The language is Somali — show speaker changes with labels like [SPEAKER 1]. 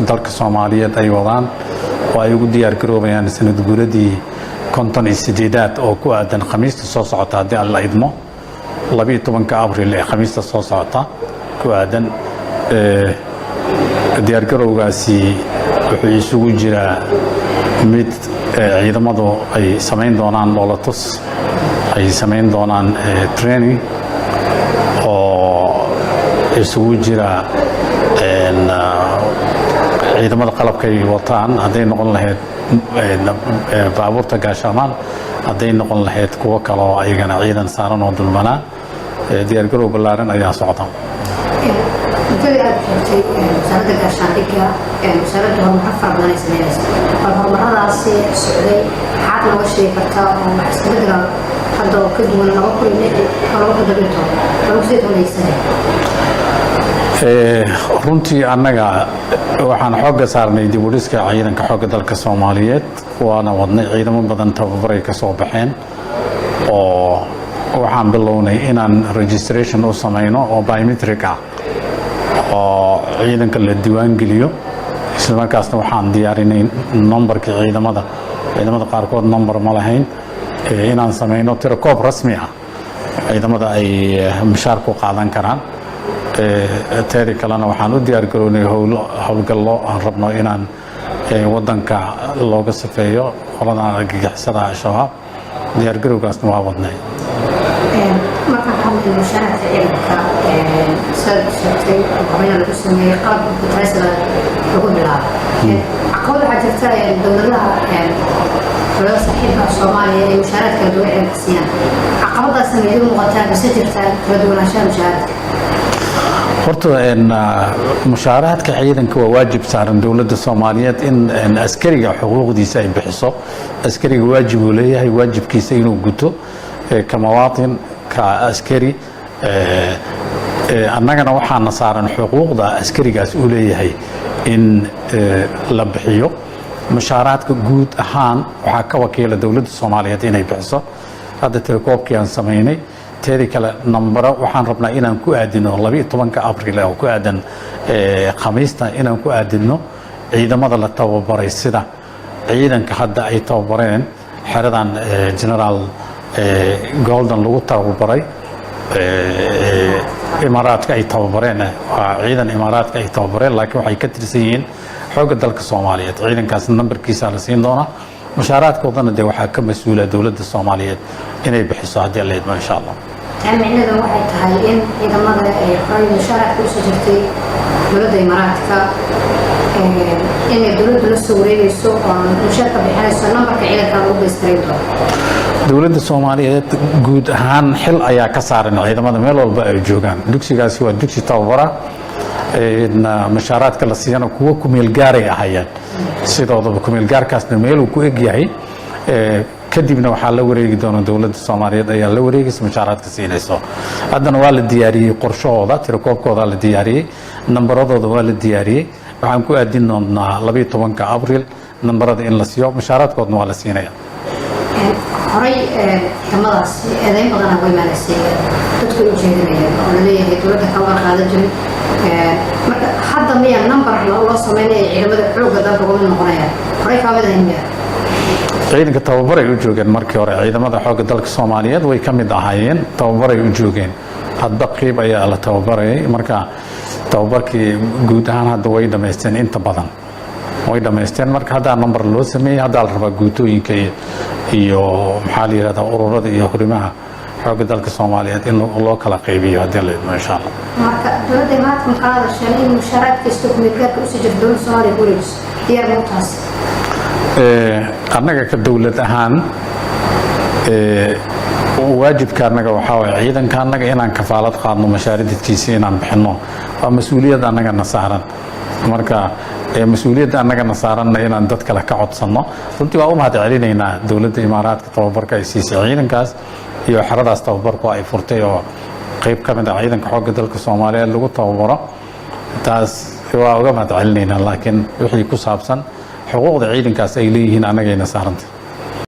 [SPEAKER 1] dalka Soomaaliyeed ay wadaan oo ay ugu diyaar garoobayaan sanad guuradii 58 oo ku aadan khamiista soo socota hadii alla idmo 12 Abriil ee khamiista soo socota ku aadan diyaar garowgaasi wuxuu isugu jiraa mid ciidamadu ay sameyn doonaan loolatus ay sameyn doonaan training oo isugu jira ciidamada qalabka ay wataan haday noqon lahayd baabuurta gaashamaan haday noqon lahayd kuwa kale oo ayagana ciidan saaran oo dulmana diyaar garow balaaran ayaa socda
[SPEAKER 2] مجال أبحثي مساعدة كشركة مساعدة مرفع بنا يسميناس فالمرة هذا السعودي حاطنا وشيء فرتا ومحسبتنا هذا كده من نوكل نجي كانوا كدبيتهم كانوا كزيتهم يسمي
[SPEAKER 1] runtii annaga waxaan xooga saarnay dib u dhiska ciidanka xooga dalka Soomaaliyeed waana wadnay ciidamo badan tababaray ka soo baxeen oo waxaan bilownay inaan registration u sameeyno oo biometric ah oo ciidanka la diiwaan geliyo isla markaasna waxaan diyaarinay numberka ciidamada qaarkood number ma lahayn inaan sameeyno tirakoob rasmi ah ciidamada ay mushaar ku qaadan karaan teeri kalena waxaan u diyaar garoonay howlgallo aan rabno inaan wadanka looga safeeyo qolada argagixisada shabaab diyaar garowgaasna waa wadnay
[SPEAKER 2] marka xamdi mushaarka ciidanka سأشتري قبل أن أسمي قلب بترسل لقول لها عقود حاجتها الدولة لها ولا صحيحة الصومالية مشارات كدولة الكسيان عقود سميهم مغتاب بسجرتها كدولة عشان مشارات
[SPEAKER 1] horta mushaaraadka ciidanka waa waajib saaran dawladda Soomaaliyeed in askariga xuquuqdiisa ay bixiso askariga waajib uu leeyahay waajibkiisa inuu guto kama waatin ka askari annagana waxaana saaran xuquuqda askarigaas uu leeyahay in la bixiyo mushaaraadka guud ahaan waxa ka wakiila dawladda Soomaaliyeed inay bixiso hadda telekoobkii aan sameeynay teedi kale nambaro waxaan rabnaa inaan ku aadino 12 Abriil oo ku aadan khamiista inaan ku aadino ciidamada la tababaray sida ciidanka hadda ay tababareen xeradan General Golden lagu tababaray imaaraadka ay tababareen ciidan imaaraadka ay tababareen laakiin waxay ka tirsan yihiin xooga dalka Soomaaliyeed ciidankaas nambarkiisa la siin doona mushaaraadkoodana de waxa ka mas'uula dawladda Soomaaliyeed inay bixiso hadii la idmo insha Allah
[SPEAKER 2] macnaheedu waxay tahay in ciidamada ay qoray mushaaraadka u soo jirtay dawladda imaaraadka inay dawladdu la soo wareegayso oo mushaarka bixinayso nambarka ciidanka lagu beestiray
[SPEAKER 1] dawladda Soomaaliyeed guud ahaan xil ayaa ka saaran ciidamada meel walba ay joogaan dugsigaasi waa dugsi tababara mushaaraadka la siiyana kuwa ku meel gaaray ahayeen sidoo ku meel gaarkaasna meel uu ku eg yahay kadibna waxa la wareegi doona dawladda Soomaaliyeed ayaa la wareegaysa mushaaraadka siinayso haddana waa la diyaariyay qorshahooda tirakoobkooda la diyaariyay nambaradooda waa la diyaariyay waxaan ku aadin doonaa 12 Abriil nambarada in la siiyo mushaaraadkoodna waa la siinaya
[SPEAKER 2] horay kamadaas eedayn badan way maalasay dadku u jeedinayaan oo la leeyahay dawladda ka war qaada jiray marka hadda miya number loo sameeyay ciidamada xoogga dalka ugu noqonaya horay ka mid ahayn
[SPEAKER 1] ciidanka tababaray u joogeen markii hore ciidamada xoogga dalka Soomaaliyeed way ka mid ahaayeen tababaray u joogeen hadda qeyb ayaa la tababarayay marka tababarkii guud ahaan hadda way dhameysteen inta badan way dhameysteen marka hadda number loo sameeyay hadda la rabaa guutooyinka iyo maxaa la yiraahdaa ururada iyo horimaha xoogga dalka Soomaaliyeed in loo kala qaybiyo hadii la idmo insha Allah
[SPEAKER 2] marka dawladda maanta qaada shalay mushaaraadka istuqmidka u soo jirta dawladda Soomaaliyeed guuleys diyaar ma taas
[SPEAKER 1] annaga ka dawlad ahaan waajibka annaga waxa way ciidanka annaga inaan kafaalad qaadno mashaariidkiisa inaan bixino waa mas'uuliyad annaga nasaaran marka mas'uuliyadda annaga nasaaranna inaan dad kale ka codsano runtii waa u mahad celinaynaa dawladda imaaraadka tababarka ay siisay ciidankaas iyo xaradaas tababarku ay furtay oo qayb ka mid ah ciidanka xoogga dalka Soomaaliyeed lagu tababaro taas waa uga mahad celinaynaa laakiin wixii ku saabsan xuquuqda ciidankaas ay leeyihiin annagayna saarantay